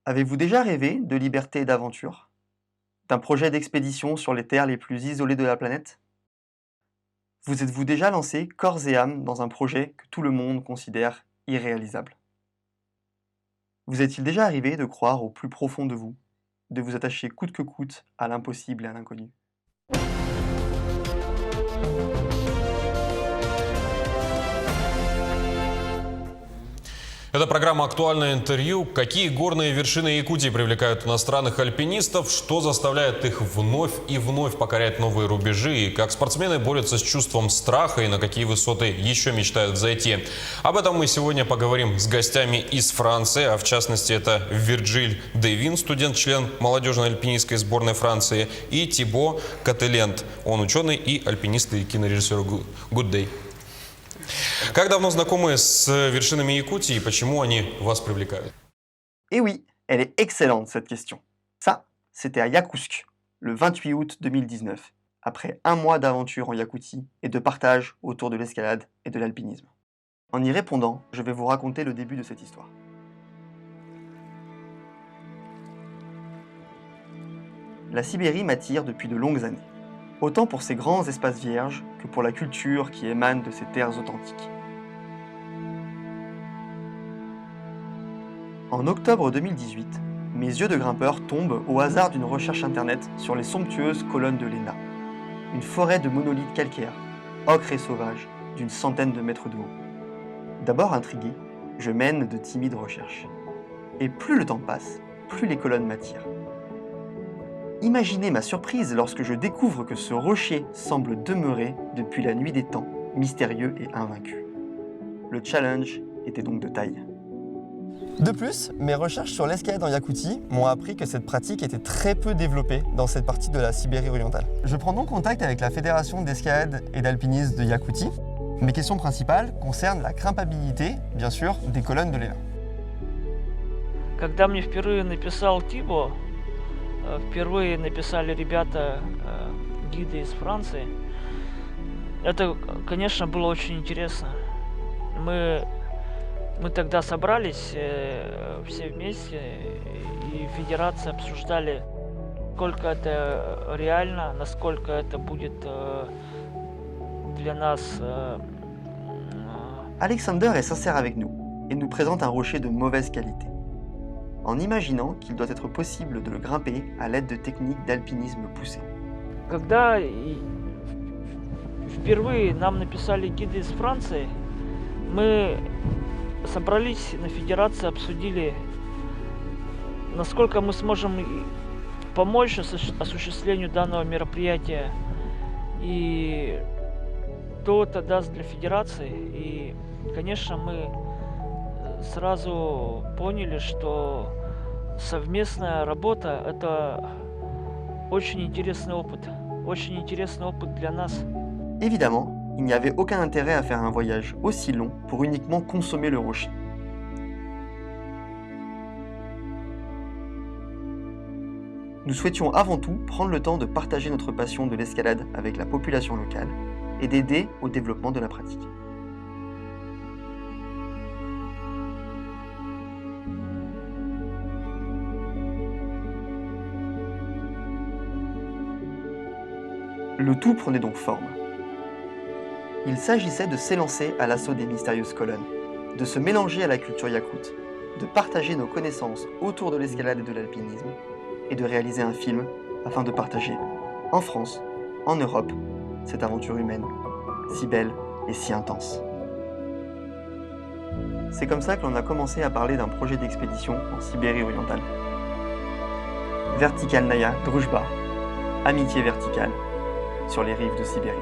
Avez-vous déjà rêvé de liberté et d'aventure? D'un projet d'expédition sur les terres les plus isolées de la planète? Vous êtes-vous déjà lancé corps et âme dans un projet que tout le monde considère irréalisable? Vous est-il déjà arrivé de croire au plus profond de vous, de vous attacher coûte que coûte à l'impossible et à l'inconnu? Это программа «Актуальное интервью». Какие горные вершины Якутии привлекают иностранных альпинистов, что заставляет их вновь и вновь покорять новые рубежи, и как спортсмены борются с чувством страха и на какие высоты еще мечтают зайти. Об этом мы сегодня поговорим с гостями из Франции, а в частности это Вирджиль Девин, студент-член молодежной альпинистской сборной Франции, и Тибо Кателент, он ученый и альпинист и кинорежиссер. Good day. Как давно знакомы с вершинами Якутии и почему они вас привлекают? Eh oui, elle est excellente cette question. Ça, c'était à Yakutsk, le 28 août 2019, après un mois d'aventure en Yakoutie et de partage autour de l'escalade et de l'alpinisme. En y répondant, je vais vous raconter le début de cette histoire. La Sibérie m'attire depuis de longues années, autant pour ses grands espaces vierges que pour la culture qui émane de ces terres authentiques. En octobre 2018, mes yeux de grimpeur tombent au hasard d'une recherche internet sur les somptueuses colonnes de l'Ena, une forêt de monolithes calcaires, ocre et sauvages, d'une centaine de mètres de haut. D'abord intrigué, je mène de timides recherches. Et plus le temps passe, plus les colonnes m'attirent. Imaginez ma surprise lorsque je découvre que ce rocher semble demeurer depuis la nuit des temps, mystérieux et invaincu. Le challenge était donc de taille. De plus, mes recherches sur l'escalade en Yakoutie m'ont appris que cette pratique était très peu développée dans cette partie de la Sibérie orientale. Je prends donc contact avec la Fédération d'escalade et d'alpinisme de Yakoutie. Mes questions principales concernent la grimpabilité, bien sûr, des colonnes de l'Ena. Когда мне впервые написал Тибо, впервые написали ребята, гиды из Франции, это, конечно, было очень интересно. Мы тогда собрались все вместе, и федерация обсуждали, насколько это реально, насколько это будет для нас. Alexander est sincère avec nous et nous présente un rocher de mauvaise qualité, en imaginant qu'il doit être possible de le grimper à l'aide de techniques d'alpinisme poussé. Когда впервые нам написали гиды из Франции, мы собрались на федерации, обсудили, насколько мы сможем помочь осуществлению данного мероприятия и что это даст для федерации. И, конечно, мы сразу поняли, что совместная работа – это очень интересный опыт для нас. Évidemment, il n'y avait aucun intérêt à faire un voyage aussi long pour uniquement consommer le rocher. Nous souhaitions avant tout prendre le temps de partager notre passion de l'escalade avec la population locale et d'aider au développement de la pratique. Le tout prenait donc forme. Il s'agissait de s'élancer à l'assaut des mystérieuses colonnes, de se mélanger à la culture yakoute, de partager nos connaissances autour de l'escalade et de l'alpinisme, et de réaliser un film afin de partager, en France, en Europe, cette aventure humaine, si belle et si intense. C'est comme ça que l'on a commencé à parler d'un projet d'expédition en Sibérie orientale. Vertical Naya Drujba, amitié verticale, sur les rives de Sibérie.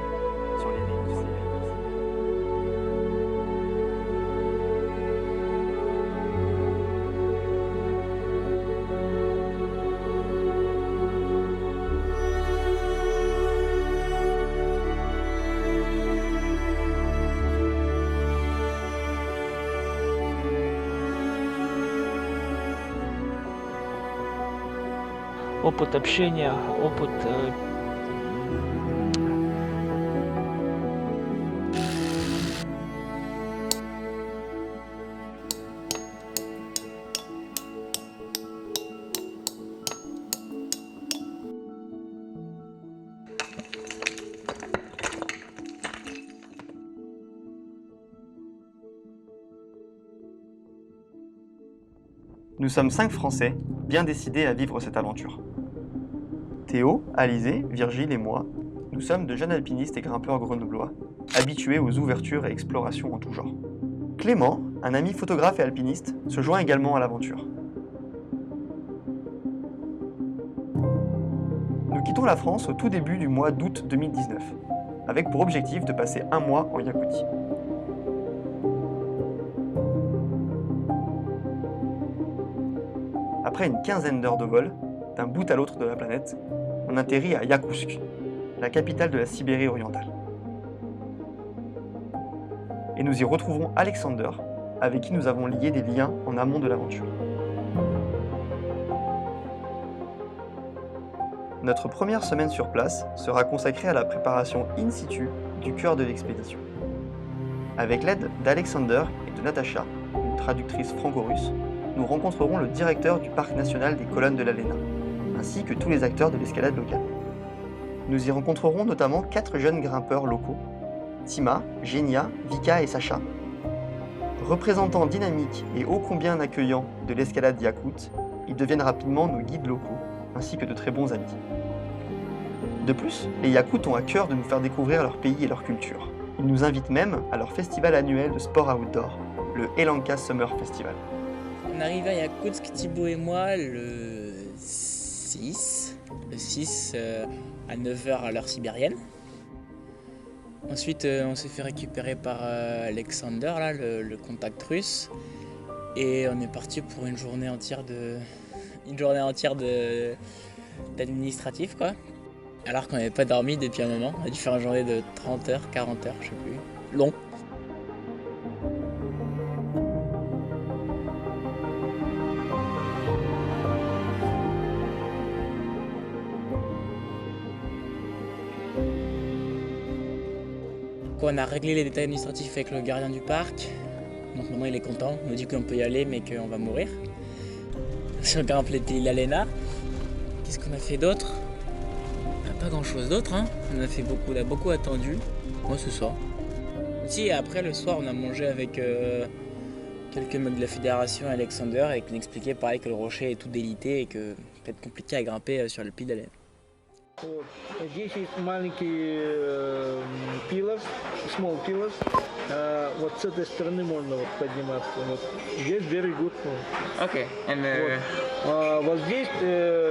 Опыт общения, опыт Nous sommes 5 Français, bien décidés à vivre cette aventure. Théo, Alizé, Virgile et moi, nous sommes de jeunes alpinistes et grimpeurs grenoblois, habitués aux ouvertures et explorations en tout genre. Clément, un ami photographe et alpiniste, se joint également à l'aventure. Nous quittons la France au tout début du mois d'août 2019, avec pour objectif de passer un mois en Yakoutie. Après une quinzaine d'heures de vol, d'un bout à l'autre de la planète, on atterrit à Yakoutsk, la capitale de la Sibérie orientale. Et nous y retrouverons Alexander, avec qui nous avons lié des liens en amont de l'aventure. Notre première semaine sur place sera consacrée à la préparation in situ du cœur de l'expédition. Avec l'aide d'Alexander et de Natacha, une traductrice franco-russe, nous rencontrerons le directeur du parc national des colonnes de la Léna, ainsi que tous les acteurs de l'escalade locale. Nous y rencontrerons notamment 4 jeunes grimpeurs locaux, Tima, Genia, Vika et Sacha. Représentants dynamiques et ô combien accueillants de l'escalade yakoute, ils deviennent rapidement nos guides locaux, ainsi que de très bons amis. De plus, les Yakoutes ont à cœur de nous faire découvrir leur pays et leur culture. Ils nous invitent même à leur festival annuel de sport outdoor, le Elanka Summer Festival. On arrive à Yakoutsk, Thibaut et moi, le 6 à 9h à l'heure sibérienne. Ensuite, on s'est fait récupérer par Alexander, là, le contact russe. Et on est parti pour une journée entière d'administratif, quoi. Alors qu'on n'avait pas dormi depuis un moment. On a dû faire une journée de 30 heures, 40 heures, je sais plus. Long. On a réglé les détails administratifs avec le gardien du parc. Donc maintenant il est content, il nous dit qu'on peut y aller mais qu'on va mourir. On grimpe la Léna. Qu'est-ce qu'on a fait d'autre? Pas grand chose d'autre, hein. On a beaucoup attendu. Moi ce soir. Si après le soir on a mangé avec quelques mecs de la fédération et Alexander et qui nous expliquait pareil que le rocher est tout délité et que peut être compliqué à grimper sur le pied de la Léna. Здесь есть маленькие pillars, small pillars. Вот с этой стороны можно вот подниматься. Вот. Здесь very good. Ok. Вот здесь,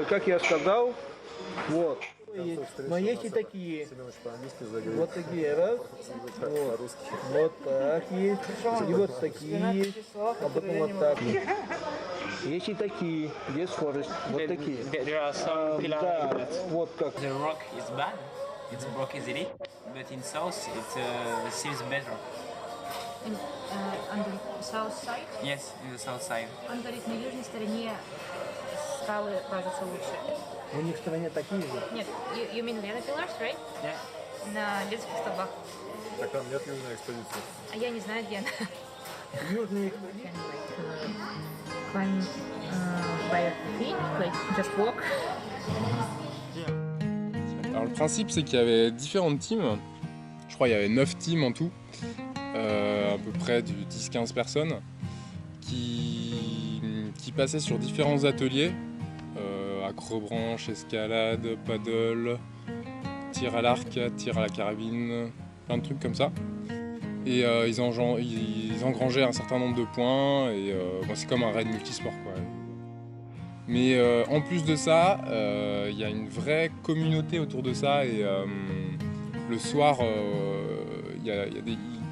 как я сказал, вот. Но есть и такие. Вот такие, раз. Вот так есть. И вот такие есть. А потом вот так. Есть и такие, есть скорость. Вот такие. Да, вот как. The rock is bad, it's rock easily, but in south it seems better. On the south side? Yes, in the south side. Он говорит, на южной стороне скалы кажутся лучше. У них в стране такие же. Нет, you mean Lena Pillars, right? Yeah. На детских столбах. Так там нет южной экспедиции. А я не знаю, где она. Южные. Climb by your feet, like just walk. Alors le principe c'est qu'il y avait différentes teams. Je crois qu'il y avait 9 teams en tout. À peu près de 10-15 personnes qui passaient sur différents ateliers. Acrobranche, escalade, paddle, tir à l'arc, tir à la carabine, plein de trucs comme ça. Et ils engrangeaient un certain nombre de points et c'est comme un raid multisport, quoi. Mais en plus de ça, il y a une vraie communauté autour de ça et le soir,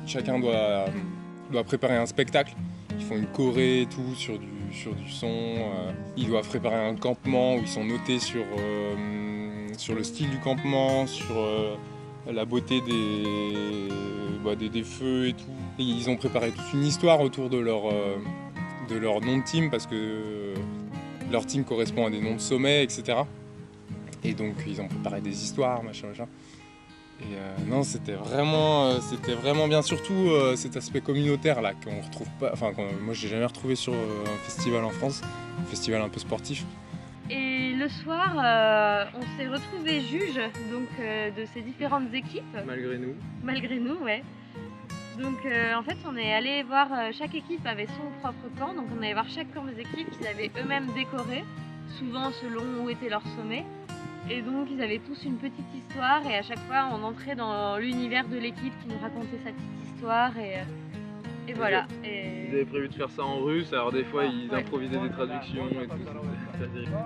chacun doit préparer un spectacle. Ils font une choré et tout sur du son. Ils doivent préparer un campement où ils sont notés sur le style du campement, sur la beauté des feux et tout. Et ils ont préparé toute une histoire autour de leur nom de team parce que leur team correspond à des noms de sommets, etc. Et donc ils ont préparé des histoires, machin. Et non, c'était vraiment bien, surtout cet aspect communautaire là qu'on retrouve pas. Enfin, moi j'ai jamais retrouvé sur un festival en France, un festival un peu sportif. Et le soir, on s'est retrouvés juges donc, de ces différentes équipes. Malgré nous. Malgré nous, ouais. Donc en fait, on est allé voir, chaque équipe avait son propre camp, donc on allait voir chaque camp des équipes qu'ils avaient eux-mêmes décoré, souvent selon où était leur sommet. Et donc ils avaient tous une petite histoire et à chaque fois on entrait dans l'univers de l'équipe qui nous racontait sa petite histoire et voilà. Ils avaient prévu de faire ça en russe, alors des fois ils improvisaient des traductions et tout. C'était terrible.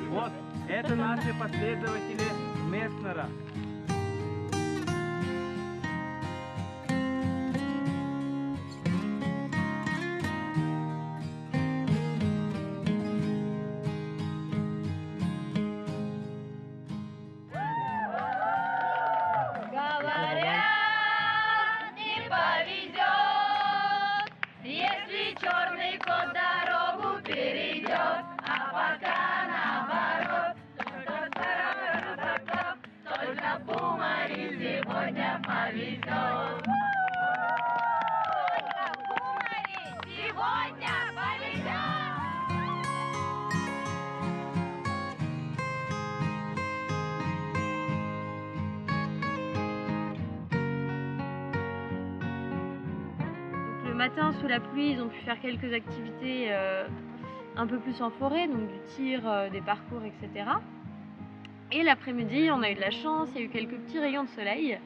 Вот, это наши последователи Месснера. Le matin, sous la pluie, ils ont pu faire quelques activités un peu plus en forêt, donc du tir, des parcours, etc. Et l'après-midi, on a eu de la chance, il y a eu quelques petits rayons de soleil.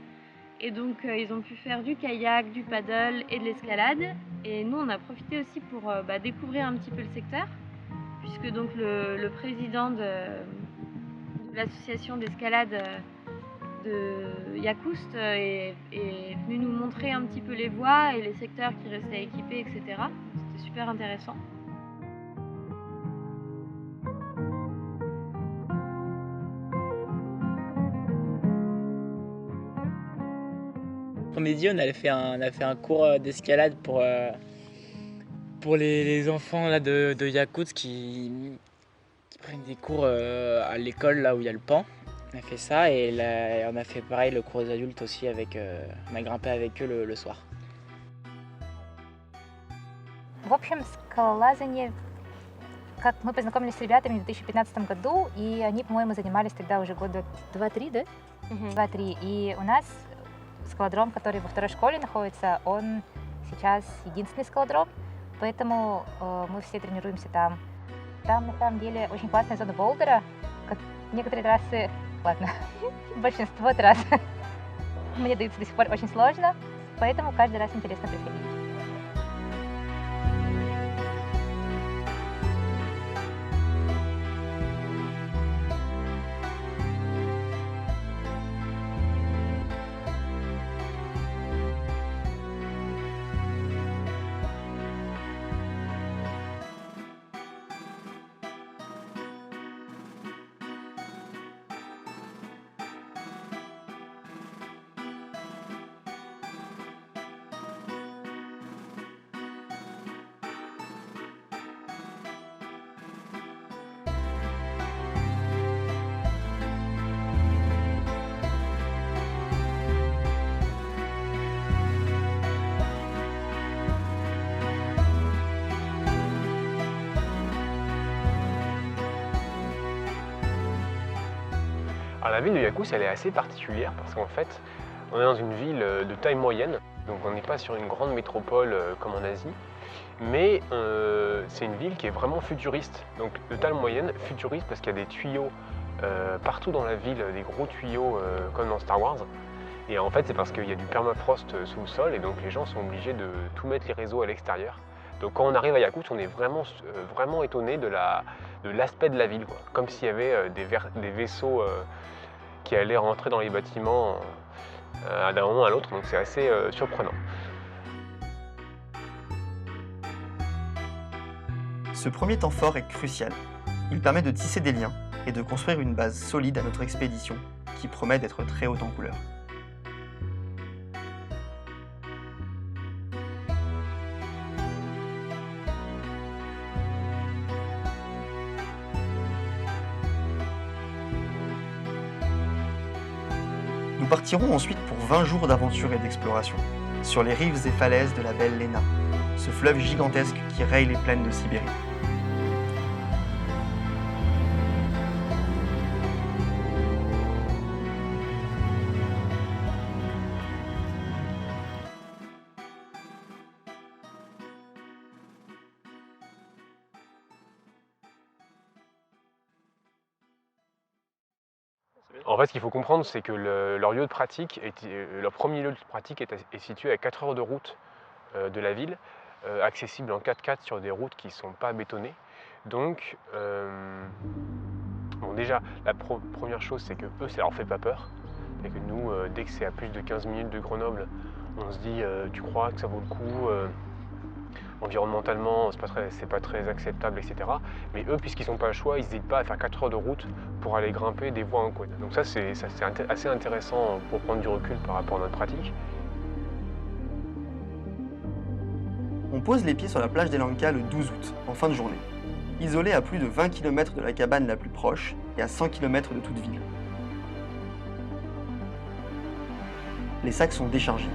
Et donc, ils ont pu faire du kayak, du paddle et de l'escalade. Et nous, on a profité aussi pour découvrir un petit peu le secteur, puisque donc le président de l'association d'escalade de Yakoust est venu nous montrer un petit peu les voies et les secteurs qui restaient à équiper, etc. C'était super intéressant. Après-midi, on a fait un cours d'escalade pour les enfants là, de Yakoutsk qui prennent des cours à l'école là où il y a le pan. On a fait ça et là, on a fait pareil le cours aux adultes aussi on a grimpé avec eux le soir. В общем, скалолазание, как мы познакомились с ребятами в 2015 году, и они, по-моему, занимались тогда уже года 2-3, да? 2-3. И у нас скалодром, который во второй школе находится, он сейчас единственный скалодром, поэтому мы все тренируемся там. Там, на самом деле, очень классная зона болдера. Некоторые трассы, ладно, большинство трасс мне даются до сих пор очень сложно, поэтому каждый раз интересно приходить. Alors, la ville de Yakoust, elle est assez particulière parce qu'en fait, on est dans une ville de taille moyenne, donc on n'est pas sur une grande métropole comme en Asie, mais c'est une ville qui est vraiment futuriste. Donc de taille moyenne, futuriste parce qu'il y a des tuyaux partout dans la ville, des gros tuyaux comme dans Star Wars. Et en fait, c'est parce qu'il y a du permafrost sous le sol et donc les gens sont obligés de tout mettre les réseaux à l'extérieur. Donc quand on arrive à Yakoust, on est vraiment étonné de l'aspect de la ville, quoi. Comme s'il y avait des vaisseaux qui allaient rentrer dans les bâtiments d'un moment à l'autre, donc c'est assez surprenant. Ce premier temps fort est crucial. Il permet de tisser des liens et de construire une base solide à notre expédition, qui promet d'être très haute en couleurs. Nous partirons ensuite pour 20 jours d'aventure et d'exploration, sur les rives et falaises de la belle Lena, ce fleuve gigantesque qui raye les plaines de Sibérie. En fait, ce qu'il faut comprendre, c'est que leur lieu de pratique, leur premier lieu de pratique est situé à 4 heures de route de la ville, accessible en 4x4 sur des routes qui ne sont pas bétonnées. Donc, bon, déjà, la première chose, c'est que eux, ça leur fait pas peur. Et que nous, dès que c'est à plus de 15 minutes de Grenoble, on se dit, tu crois que ça vaut le coup environnementalement, c'est pas très acceptable, etc. Mais eux, puisqu'ils n'ont pas le choix, ils n'hésitent pas à faire 4 heures de route pour aller grimper des voies en cône. Donc ça, c'est assez intéressant pour prendre du recul par rapport à notre pratique. On pose les pieds sur la plage d'Elanka le 12 août, en fin de journée, isolé à plus de 20 km de la cabane la plus proche et à 100 km de toute ville. Les sacs sont déchargés.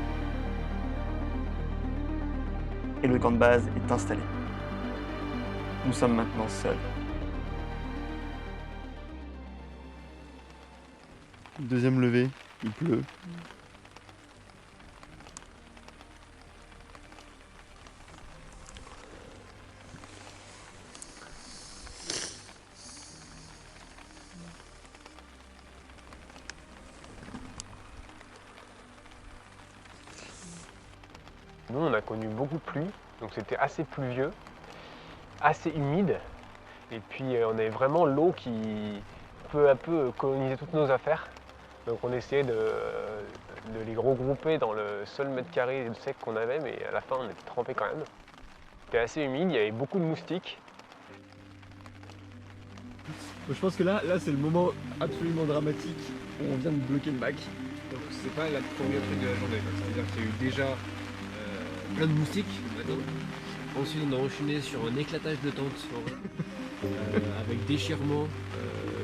Et le camp de base est installé. Nous sommes maintenant seuls. Deuxième levée, il pleut. Nous, on a connu beaucoup de pluie, donc c'était assez pluvieux, assez humide. Et puis, on avait vraiment l'eau qui, peu à peu, colonisait toutes nos affaires. Donc, on essayait de les regrouper dans le seul mètre carré de sec qu'on avait, mais à la fin, on était trempés quand même. C'était assez humide, il y avait beaucoup de moustiques. Je pense que là c'est le moment absolument dramatique où on vient de bloquer le bac. Donc c'est pas la première truc de la journée, c'est-à-dire qu'il y a eu déjà Plein de moustiques maintenant. Ensuite on a enchaîné sur un éclatage de tente avec déchirement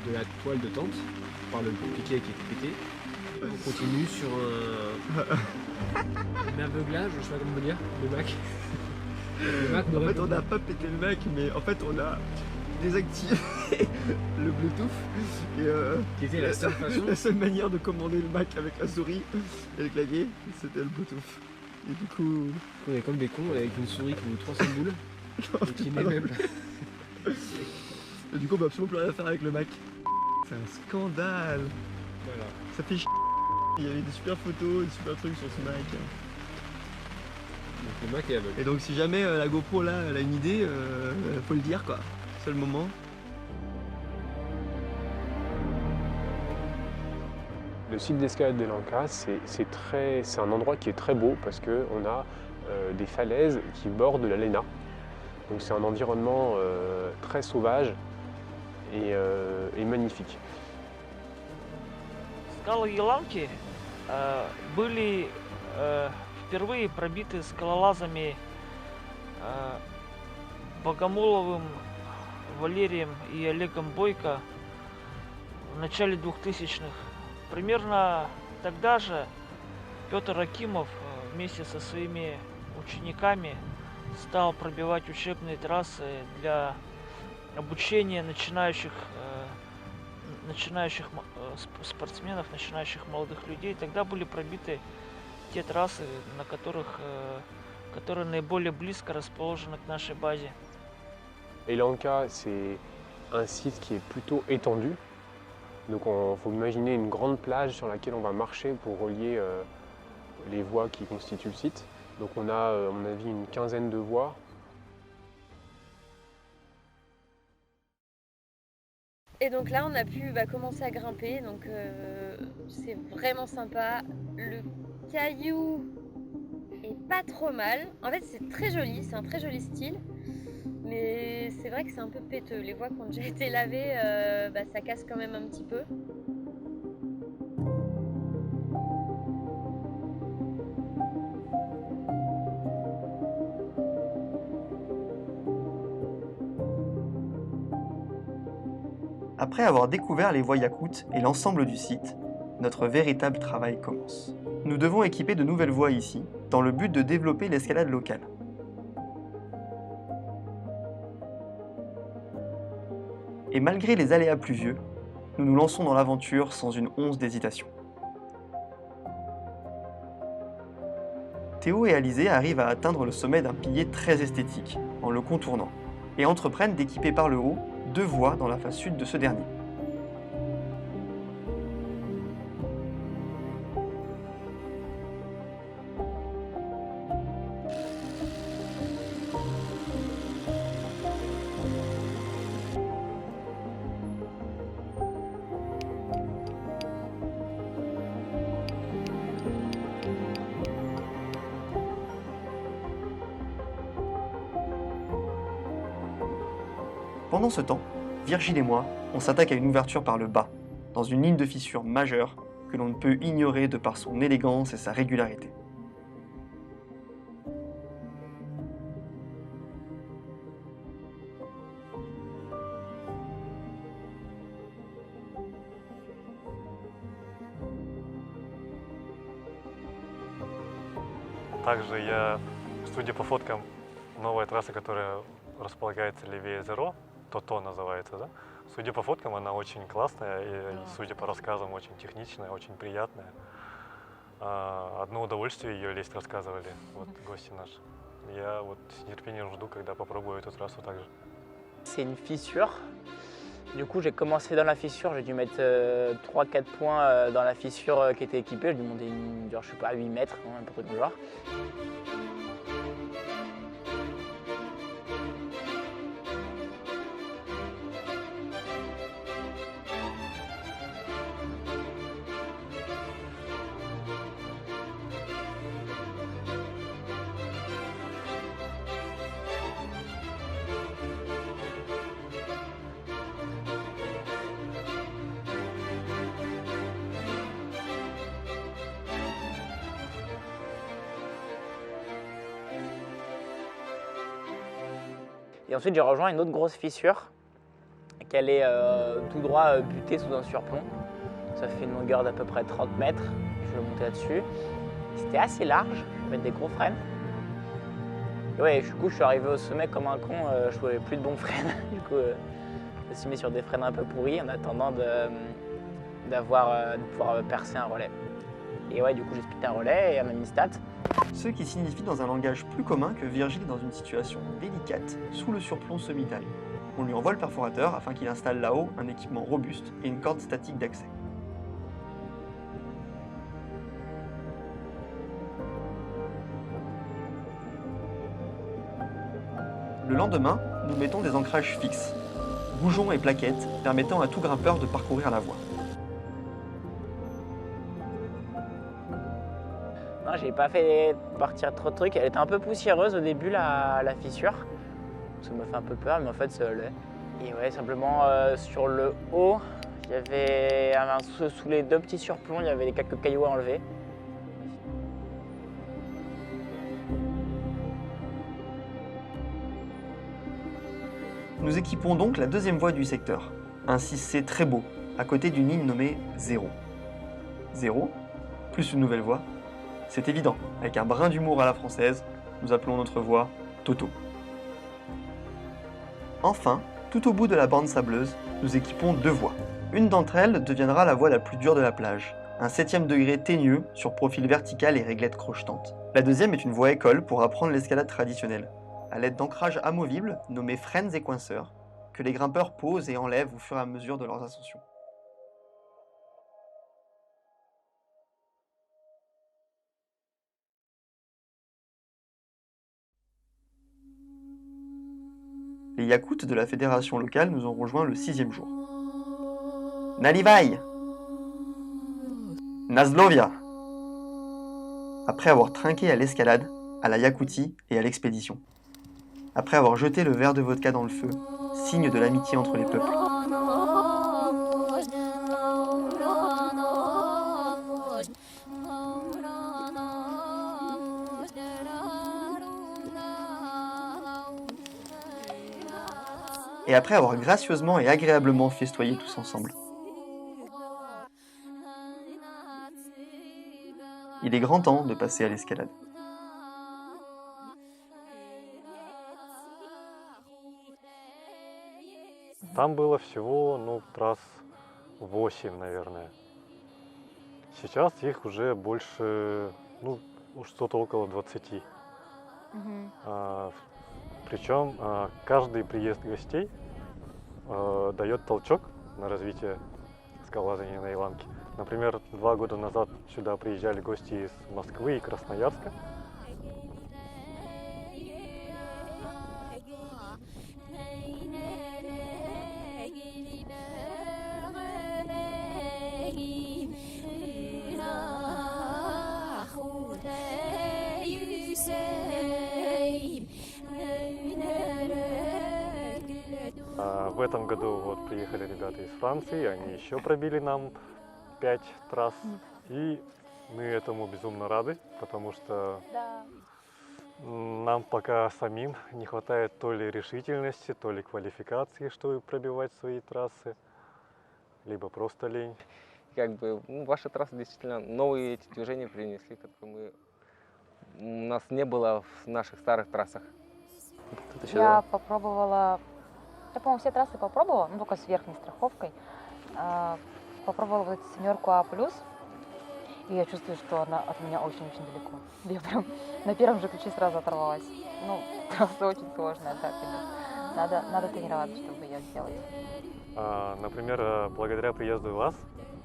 de la toile de tente par le piquet qui était pété. Et on continue sur un aveuglage, je sais pas comment dire, le Mac. En fait on n'a pas pété le Mac, mais en fait on a désactivé le Bluetooth et qui était la seule manière de commander le Mac avec la souris et le clavier, c'était le Bluetooth. Et du coup, on est comme des cons avec une souris qui vaut 300 boules et qui est même. Et du coup, on peut absolument plus rien faire avec le Mac. C'est un scandale. Voilà. Ça fait Il y avait des super photos, des super trucs sur ce Mac. Donc le Mac est aveugle. Et donc si jamais la GoPro là, elle a une idée, faut le dire quoi. C'est le moment. Le site d'escalade d'Elanka, c'est un endroit qui est très beau parce qu'on a des falaises qui bordent la Léna. Donc c'est un environnement très sauvage et magnifique. Скалы Еланки были впервые пробиты скалолазами Богомоловым, Валерием и Олегом Бойко в начале 2000-х. Примерно тогда же Петр Акимов вместе со своими учениками стал пробивать учебные трассы для обучения начинающих спортсменов, начинающих молодых людей. Тогда были пробиты те трассы, которые наиболее близко расположены к нашей базе. Elanka, c'est un site qui est plutôt étendu. Donc il faut imaginer une grande plage sur laquelle on va marcher pour relier les voies qui constituent le site. Donc on a, à mon avis, une quinzaine de voies. Et donc là, on a pu commencer à grimper, donc c'est vraiment sympa. Le caillou est pas trop mal. En fait, c'est très joli, c'est un très joli style. Mais c'est vrai que c'est un peu péteux. Les voies qui ont déjà été lavées, ça casse quand même un petit peu. Après avoir découvert les voies yakoutes et l'ensemble du site, notre véritable travail commence. Nous devons équiper de nouvelles voies ici, dans le but de développer l'escalade locale. Et malgré les aléas pluvieux, nous nous lançons dans l'aventure sans une once d'hésitation. Théo et Alizé arrivent à atteindre le sommet d'un pilier très esthétique, en le contournant, et entreprennent d'équiper par le haut 2 voies dans la face sud de ce dernier. Pendant ce temps, Virgile et moi, on s'attaque à une ouverture par le bas, dans une ligne de fissure majeure que l'on ne peut ignorer de par son élégance et sa régularité. Также я, судя по фоткам, новая трасса, которая располагается левее Зеро, Тото называется, да? Судя по фоткам, она очень классная и, судя по рассказам, очень техничная, очень приятная. Одно удовольствие ее лезть рассказывали вот, гости наши. Я вот с нетерпением жду, когда попробую эту трассу также. C'est une fissure. Du coup, j'ai commencé dans la fissure, j'ai dû mettre 3-4 points dans la fissure qui était équipée. J'ai dû monter une, genre, je sais pas, 8 mètres, un peu comme genre. Et ensuite, j'ai rejoint une autre grosse fissure qui allait tout droit buter sous un surplomb. Ça fait une longueur d'à peu près 30 mètres. Je vais monter là-dessus. C'était assez large, je vais mettre des gros freins. Et ouais, du coup, je suis arrivé au sommet comme un con, je trouvais plus de bons freins. Du coup, je me suis mis sur des freins un peu pourris en attendant de pouvoir percer un relais. Et ouais, du coup, j'ai splitté un relais et un ami-stat. Ce qui signifie dans un langage plus commun que Virgile est dans une situation délicate sous le surplomb semi-taille. On lui envoie le perforateur afin qu'il installe là-haut un équipement robuste et une corde statique d'accès. Le lendemain, nous mettons des ancrages fixes, boujons et plaquettes permettant à tout grimpeur de parcourir la voie. Non, j'ai pas fait partir trop de trucs. Elle était un peu poussiéreuse au début, la fissure. Ça m'a fait un peu peur, mais en fait, ça allait. Et ouais, simplement sur le haut, il y avait sous les deux petits surplombs, il y avait quelques cailloux à enlever. Nous équipons donc la deuxième voie du secteur, un 6C très beau, à côté d'une ligne nommée 0. 0, plus une nouvelle voie. C'est évident, avec un brin d'humour à la française, nous appelons notre voie Toto. Enfin, tout au bout de la bande sableuse, nous équipons deux voies. Une d'entre elles deviendra la voie la plus dure de la plage, un 7e degré teigneux sur profil vertical et réglettes crochetantes. La deuxième est une voie école pour apprendre l'escalade traditionnelle, à l'aide d'ancrages amovibles nommés frênes et coinceurs, que les grimpeurs posent et enlèvent au fur et à mesure de leurs ascensions. Les Yakoutes de la fédération locale nous ont rejoints le 6e jour. Nalivai! Nazlovia! Après avoir trinqué à l'escalade, à la Yakoutie et à l'expédition. Après avoir jeté le verre de vodka dans le feu, signe de l'amitié entre les peuples. Et après avoir gracieusement et agréablement festoyé tous ensemble. Il est grand temps de passer à l'escalade. Там было всего, трасс 8, наверное. Сейчас их уже больше, что-то около 20. Причем каждый приезд гостей дает толчок на развитие скалолазания на Иланке. Например, 2 года назад сюда приезжали гости из Москвы и Красноярска. В этом году вот приехали ребята из Франции, они еще пробили нам 5 трасс. И мы этому безумно рады, потому что нам пока самим не хватает то ли решительности, то ли квалификации, чтобы пробивать свои трассы, либо просто лень. Как бы ваши трассы действительно новые эти движения принесли, которые у нас не было в наших старых трассах. Я попробовала, я, по-моему, все трассы попробовала, ну только с верхней страховкой. Попробовала вот эту 7 А+, и я чувствую, что она от меня очень-очень далеко. Я прям на первом же ключе сразу оторвалась. Ну, трасса очень сложная, да, конечно. Надо тренироваться, чтобы ее сделать. Например, благодаря приезду вас,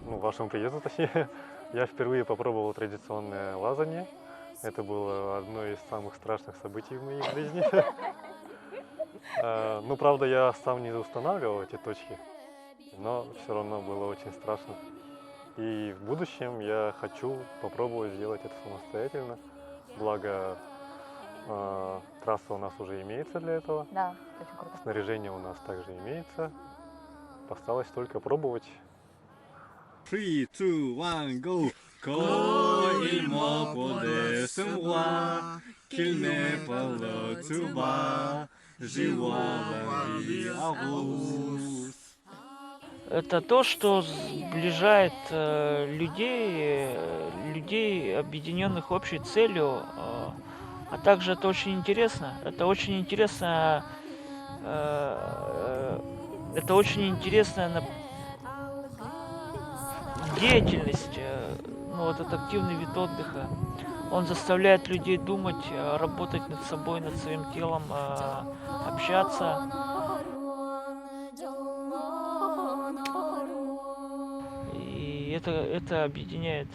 ну, вашему приезду точнее, я впервые попробовал традиционное лазанье. Это было одно из самых страшных событий в моей жизни. Ну, правда, я сам не устанавливал эти точки, но все равно было очень страшно. И в будущем я хочу попробовать сделать это самостоятельно. Благо, трасса у нас уже имеется для этого. Да, очень круто. Снаряжение у нас также имеется. Осталось только пробовать. 3, 2, 1, go! Quand il m'emporte ce roi, qu'il n'est pas là tout bas, je vois la vie à rose. Это то, что сближает людей, объединенных общей целью, а также это очень интересно. Это очень интересно. Это очень интересная деятельность. Ну, вот этот активный вид отдыха. Он заставляет людей думать, работать над собой, над своим телом, общаться. И это объединяет.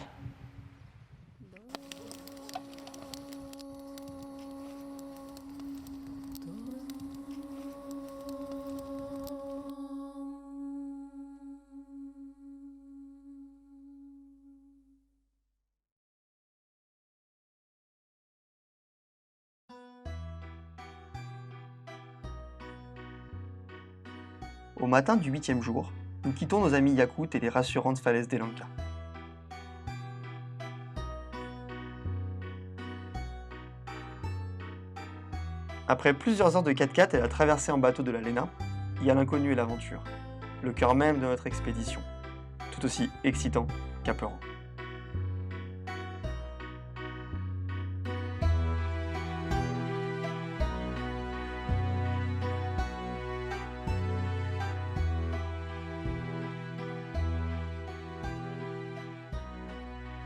Au matin du 8e jour, nous quittons nos amis Yakoutes et les rassurantes falaises des Lanka. Après plusieurs heures de 4x4 et la traversée en bateau de la Léna, il y a l'inconnu et l'aventure, le cœur même de notre expédition, tout aussi excitant qu'apeurant.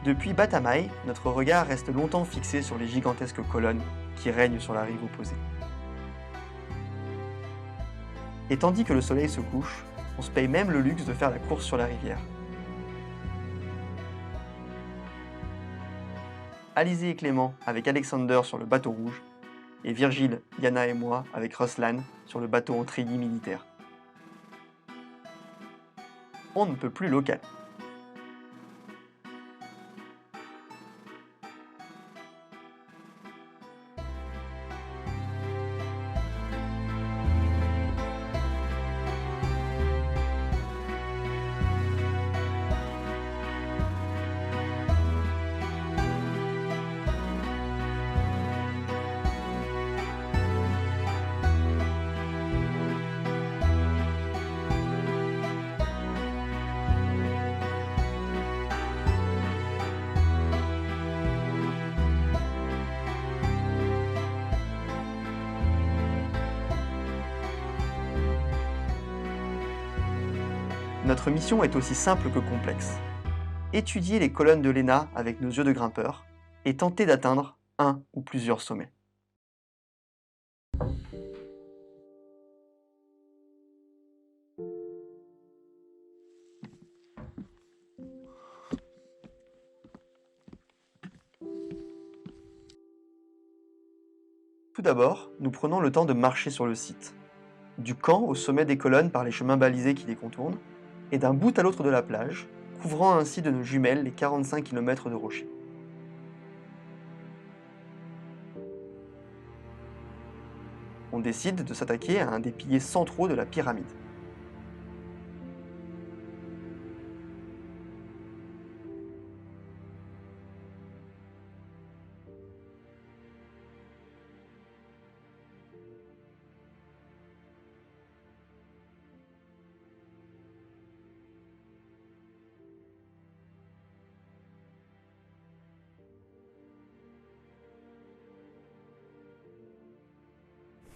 Depuis Batamaï, notre regard reste longtemps fixé sur les gigantesques colonnes qui règnent sur la rive opposée. Et tandis que le soleil se couche, on se paye même le luxe de faire la course sur la rivière. Alizé et Clément avec Alexander sur le bateau rouge, et Virgile, Yana et moi avec Ruslan sur le bateau en treillis militaire. On ne peut plus local. Notre mission est aussi simple que complexe. Étudier les colonnes de l'ENA avec nos yeux de grimpeurs et tenter d'atteindre un ou plusieurs sommets. Tout d'abord, nous prenons le temps de marcher sur le site. Du camp au sommet des colonnes par les chemins balisés qui les contournent, et d'un bout à l'autre de la plage, couvrant ainsi de nos jumelles les 45 km de rochers. on décide de s'attaquer à un des piliers centraux de la pyramide.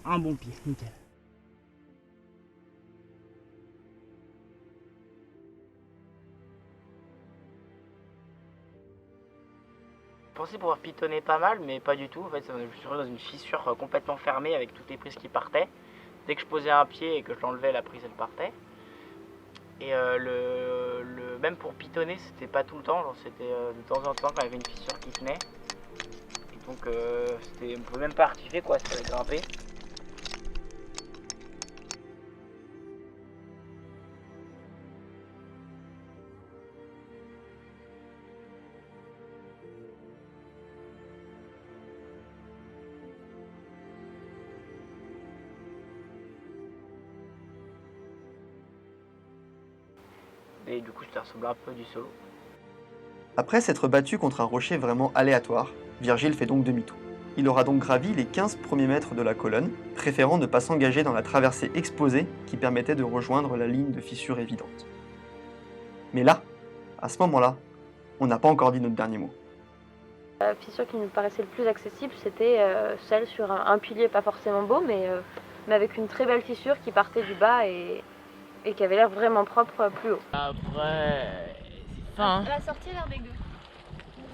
Un bon pied, nickel. Je pensais pouvoir pitonner pas mal, mais pas du tout. En fait, je me suis retrouvé dans une fissure complètement fermée avec toutes les prises qui partaient. Dès que je posais un pied et que je l'enlevais, la prise elle partait. Et même pour pitonner, c'était pas tout le temps. C'était de temps en temps quand il y avait une fissure qui tenait. Et donc, on pouvait même pas artifier quoi, c'était grimper. Et du coup, ça ressemble un peu du solo. Après s'être battu contre un rocher vraiment aléatoire, Virgile fait donc demi-tour. Il aura donc gravi les 15 premiers mètres de la colonne, préférant ne pas s'engager dans la traversée exposée qui permettait de rejoindre la ligne de fissure évidente. Mais là, à ce moment-là, on n'a pas encore dit notre dernier mot. La fissure qui nous paraissait le plus accessible, c'était celle sur un pilier pas forcément beau, mais avec une très belle fissure qui partait du bas et qui avait l'air vraiment propre plus haut. Après, c'est fin. La sortie a l'air dégueu.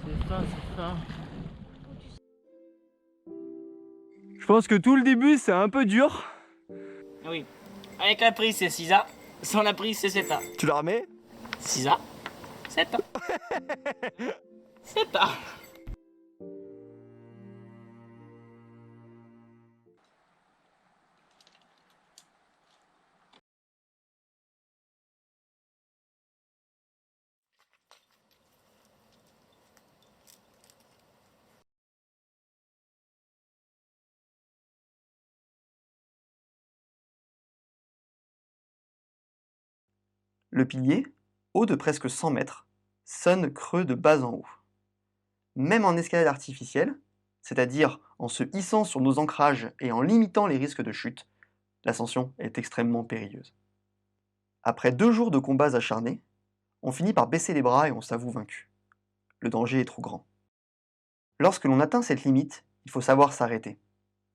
C'est fin. Je pense que tout le début c'est un peu dur. Oui. Avec la prise c'est 6A, sans la prise c'est 7A. Tu la remets? 6A, 7A. 7A. Le pilier, haut de presque 100 mètres, sonne creux de bas en haut. Même en escalade artificielle, c'est-à-dire en se hissant sur nos ancrages et en limitant les risques de chute, l'ascension est extrêmement périlleuse. Après 2 jours de combats acharnés, on finit par baisser les bras et on s'avoue vaincu. Le danger est trop grand. Lorsque l'on atteint cette limite, il faut savoir s'arrêter.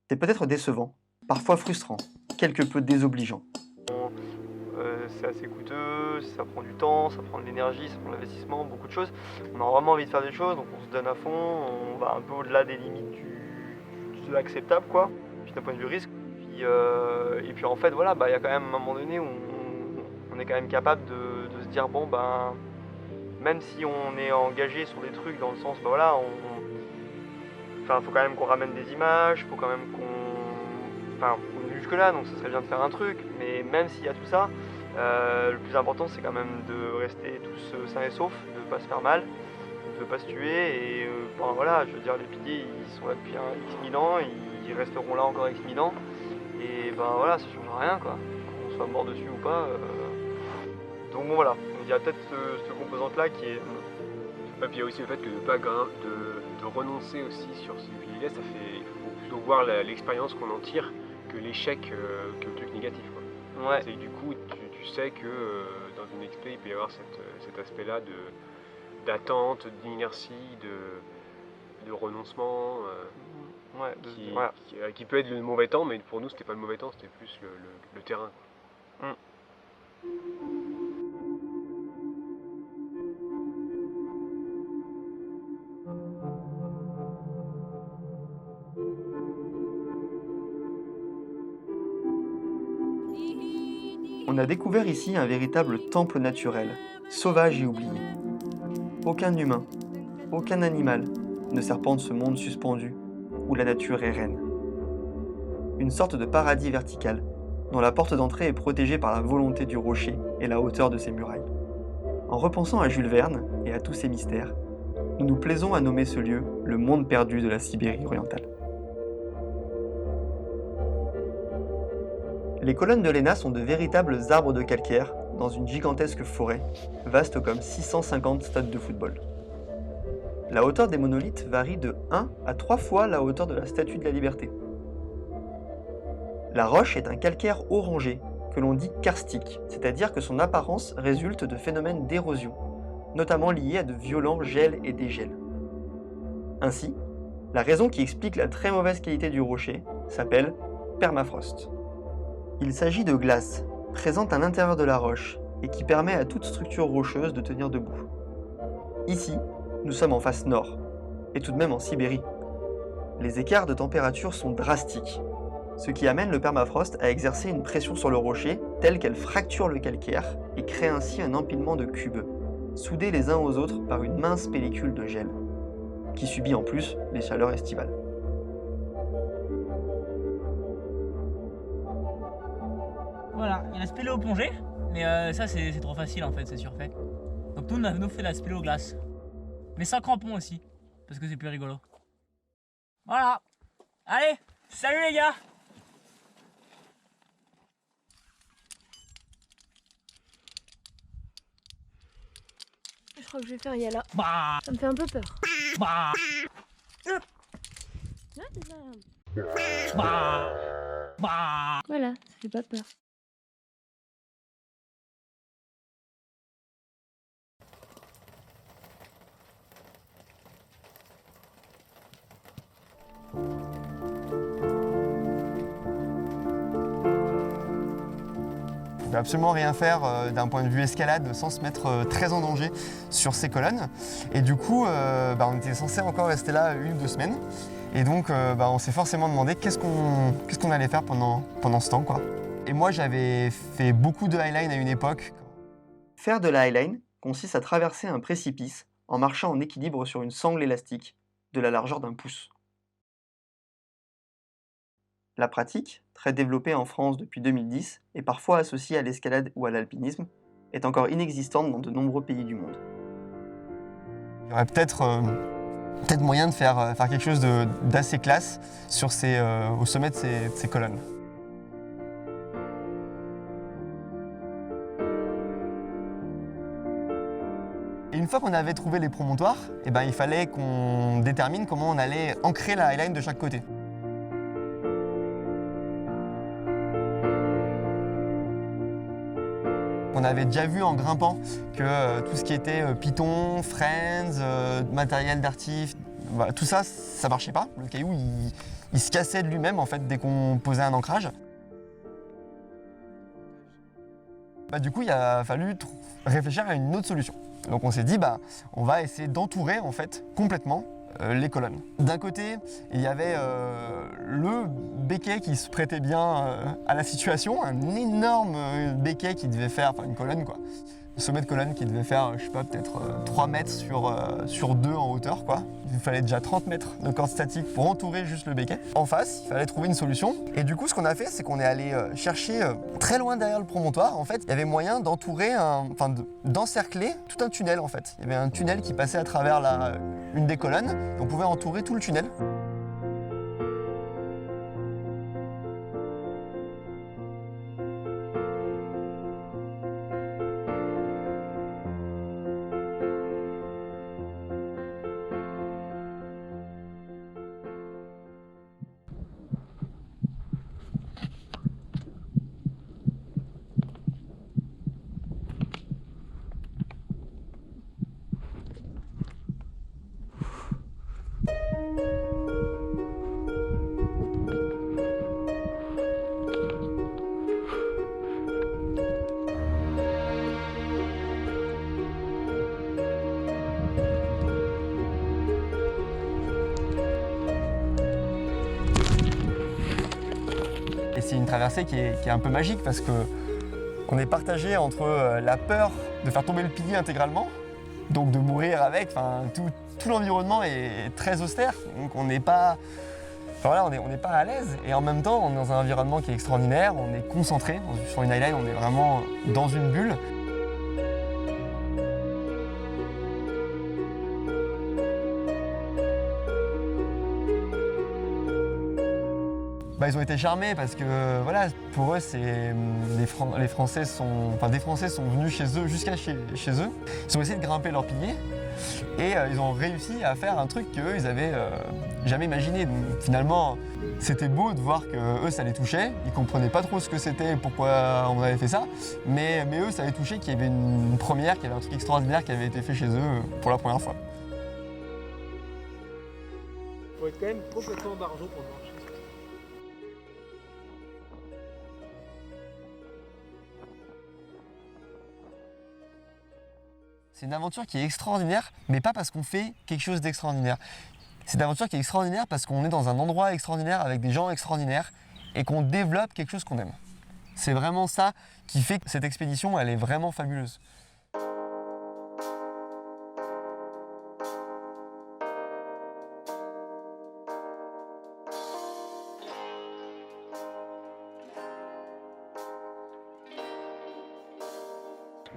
C'est peut-être décevant, parfois frustrant, quelque peu désobligeant. C'est assez coûteux, ça prend du temps, ça prend de l'énergie, ça prend de l'investissement, beaucoup de choses. On a vraiment envie de faire des choses, donc on se donne à fond, on va un peu au-delà des limites de l'acceptable, quoi, puis d'un point de vue risque. Et puis en fait, voilà, il y a quand même un moment donné où on est quand même capable de se dire, bon, même si on est engagé sur des trucs dans le sens, voilà, faut quand même qu'on ramène des images, faut quand même on est jusque là, donc ça serait bien de faire un truc, mais même s'il y a tout ça, le plus important c'est quand même de rester tous sains et saufs, de ne pas se faire mal, de ne pas se tuer, et voilà, je veux dire, les piliers ils sont là depuis X mille ans, ils resteront là encore X mille ans, et voilà, ça change rien, quoi, qu'on soit mort dessus ou pas. Donc bon voilà, il y a peut-être cette composante-là qui est... Et puis il y a aussi le fait que de renoncer aussi sur ces piliers, il faut plutôt voir l'expérience qu'on en tire que l'échec, que le truc négatif, quoi. Ouais. C'est que du coup, tu sais que dans une expé, il peut y avoir cet aspect-là d'attente, d'inertie, de renoncement, qui peut être le mauvais temps, mais pour nous, c'était pas le mauvais temps, c'était plus le terrain, quoi. On a découvert ici un véritable temple naturel, sauvage et oublié. Aucun humain, aucun animal ne serpente ce monde suspendu où la nature est reine. Une sorte de paradis vertical, dont la porte d'entrée est protégée par la volonté du rocher et la hauteur de ses murailles. En repensant à Jules Verne et à tous ses mystères, nous nous plaisons à nommer ce lieu le monde perdu de la Sibérie orientale. Les colonnes de l'ENA sont de véritables arbres de calcaire dans une gigantesque forêt, vaste comme 650 stades de football. La hauteur des monolithes varie de 1 à 3 fois la hauteur de la Statue de la Liberté. La roche est un calcaire orangé, que l'on dit karstique, c'est-à-dire que son apparence résulte de phénomènes d'érosion, notamment liés à de violents gels et dégels. Ainsi, la raison qui explique la très mauvaise qualité du rocher s'appelle permafrost. Il s'agit de glace, présente à l'intérieur de la roche, et qui permet à toute structure rocheuse de tenir debout. Ici, nous sommes en face nord, et tout de même en Sibérie. Les écarts de température sont drastiques, ce qui amène le permafrost à exercer une pression sur le rocher telle qu'elle fracture le calcaire et crée ainsi un empilement de cubes, soudés les uns aux autres par une mince pellicule de gel, qui subit en plus les chaleurs estivales. Voilà, il y a la spéléo plongée, mais ça c'est trop facile en fait, c'est surfait. Donc nous on a fait la spéléo glace. Mais sans crampons aussi, parce que c'est plus rigolo. Voilà. Allez, salut les gars! Je crois que je vais faire Yala. Bah. Ça me fait un peu peur. Bah. Bah. Bah. Voilà, ça fait pas peur. On ne peut absolument rien faire d'un point de vue escalade sans se mettre très en danger sur ces colonnes. Et du coup, on était censé encore rester là 1 ou 2 semaines. Et donc, on s'est forcément demandé qu'est-ce qu'on allait faire pendant ce temps, quoi. Et moi, j'avais fait beaucoup de highline à une époque. Faire de la highline consiste à traverser un précipice en marchant en équilibre sur une sangle élastique de la largeur d'1 pouce. La pratique, très développée en France depuis 2010 et parfois associée à l'escalade ou à l'alpinisme, est encore inexistante dans de nombreux pays du monde. Il y aurait peut-être moyen de faire quelque chose d'assez classe au sommet de ces colonnes. Et une fois qu'on avait trouvé les promontoires, il fallait qu'on détermine comment on allait ancrer la highline de chaque côté. On avait déjà vu en grimpant que tout ce qui était Python, Friends, matériel d'artif, tout ça, ça marchait pas. Le caillou, il se cassait de lui-même en fait dès qu'on posait un ancrage. Du coup, il a fallu réfléchir à une autre solution. Donc on s'est dit, on va essayer d'entourer en fait complètement les colonnes. D'un côté, il y avait le béquet qui se prêtait bien à la situation, un énorme béquet qui devait faire, une colonne quoi, un sommet de colonne qui devait faire, je sais pas, peut-être 3 mètres sur 2 en hauteur quoi. Il fallait déjà 30 mètres de corde statique pour entourer juste le béquet. En face, il fallait trouver une solution. Et du coup, ce qu'on a fait, c'est qu'on est allé chercher très loin derrière le promontoire. En fait, il y avait moyen d'entourer, d'encercler tout un tunnel en fait. Il y avait un tunnel qui passait à travers une des colonnes. Et on pouvait entourer tout le tunnel. Et c'est une traversée qui est un peu magique parce qu'on est partagé entre la peur de faire tomber le pilier intégralement, donc de mourir avec, tout l'environnement est très austère, donc on n'est pas à l'aise et en même temps on est dans un environnement qui est extraordinaire, on est concentré, sur une highline on est vraiment dans une bulle. Ils ont été charmés parce que voilà, pour eux, les Français sont, des Français sont venus chez eux, jusqu'à chez eux. Ils ont essayé de grimper leurs piliers et ils ont réussi à faire un truc qu'eux, ils avaient jamais imaginé. Donc, finalement, c'était beau de voir que eux, ça les touchait. Ils comprenaient pas trop ce que c'était, pourquoi on avait fait ça, mais eux, ça les touchait qu'il y avait une première, qu'il y avait un truc extraordinaire qui avait été fait chez eux pour la première fois. Il faut être quand même complètement barjot pour marcher. C'est une aventure qui est extraordinaire, mais pas parce qu'on fait quelque chose d'extraordinaire. C'est une aventure qui est extraordinaire parce qu'on est dans un endroit extraordinaire avec des gens extraordinaires et qu'on développe quelque chose qu'on aime. C'est vraiment ça qui fait que cette expédition, elle est vraiment fabuleuse.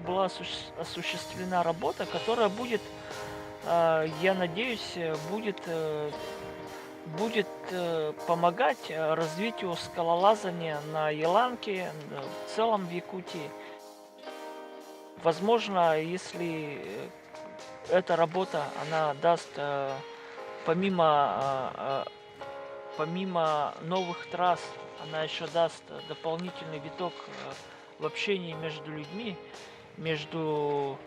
Была осуществлена работа, которая будет, я надеюсь, будет помогать развитию скалолазания на Еланке, в целом в Якутии. Возможно, если эта работа, она даст, помимо новых трасс, она еще даст дополнительный виток в общении между людьми, между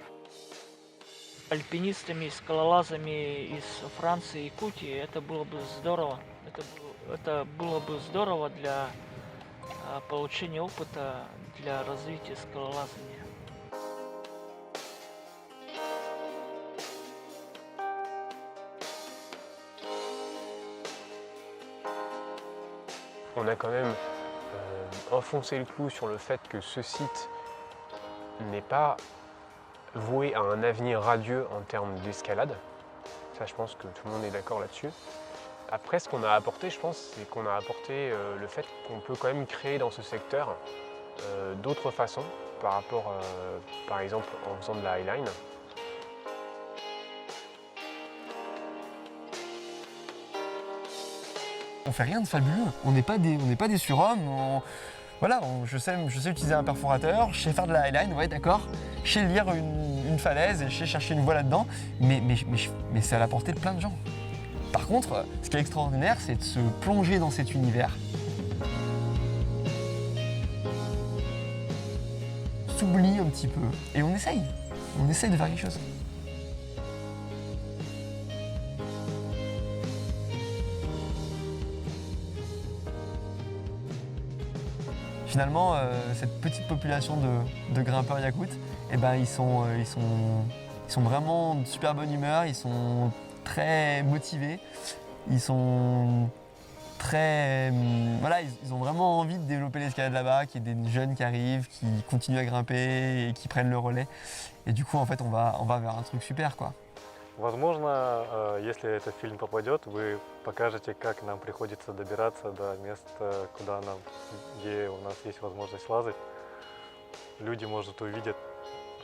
альпинистами и скалолазами из Франции и Якутии. Это было бы здорово. Это было бы здорово для получения опыта, для развития скалолазания. On a quand même enfoncé le clou sur le fait que ce site n'est pas voué à un avenir radieux en termes d'escalade. Ça, je pense que tout le monde est d'accord là-dessus. Après, ce qu'on a apporté, je pense, c'est qu'on a apporté le fait qu'on peut quand même créer dans ce secteur d'autres façons par rapport, par exemple, en faisant de la highline. On fait rien de fabuleux, on n'est pas des surhommes. Voilà, je sais utiliser un perforateur, je sais faire de la highline, ouais d'accord, je sais lire une falaise et je sais chercher une voie là-dedans, mais c'est à la portée de plein de gens. Par contre, ce qui est extraordinaire, c'est de se plonger dans cet univers, s'oublie un petit peu, et on essaye de faire quelque chose. Finalement, cette petite population de grimpeurs yakoutes, ils sont vraiment de super bonne humeur, ils sont très motivés, ils sont très... voilà, ils ont vraiment envie de développer l'escalade là-bas, qu'il y ait des jeunes qui arrivent, qui continuent à grimper et qui prennent le relais. Et du coup, en fait, on va vers un truc super, quoi. Возможно, если этот фильм попадет, вы покажете, как нам приходится добираться до мест, где у нас есть возможность лазать. Люди, может, увидят,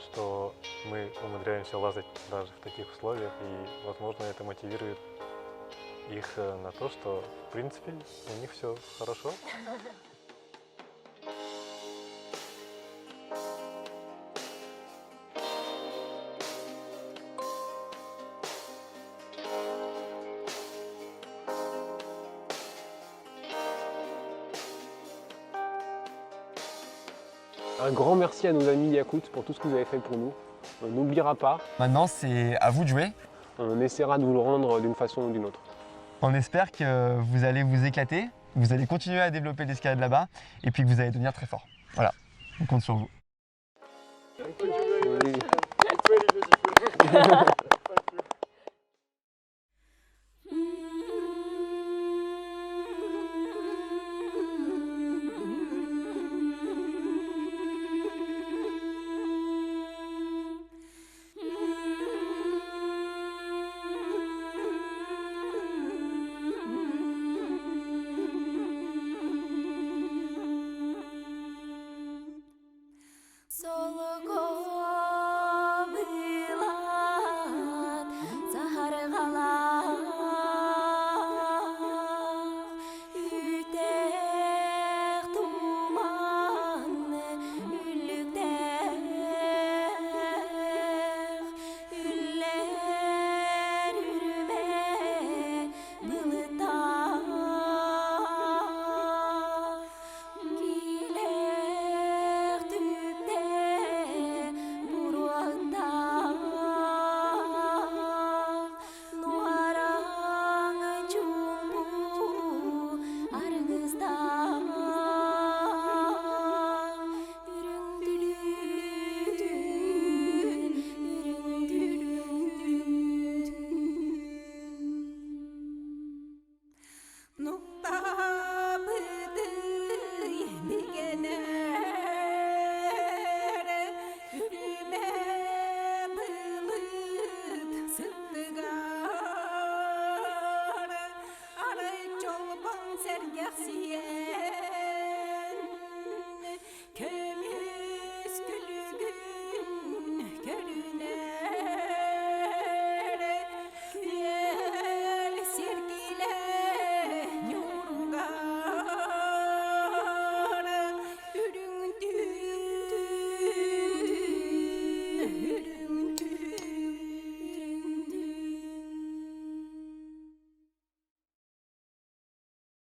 что мы умудряемся лазать даже в таких условиях, и, возможно, это мотивирует их на то, что, в принципе, у них все хорошо. Un grand merci à nos amis Yakoutes pour tout ce que vous avez fait pour nous. On n'oubliera pas. Maintenant, c'est à vous de jouer. On essaiera de vous le rendre d'une façon ou d'une autre. On espère que vous allez vous éclater, vous allez continuer à développer l'escalade là-bas, et puis que vous allez devenir très fort. Voilà, on compte sur vous. Oui.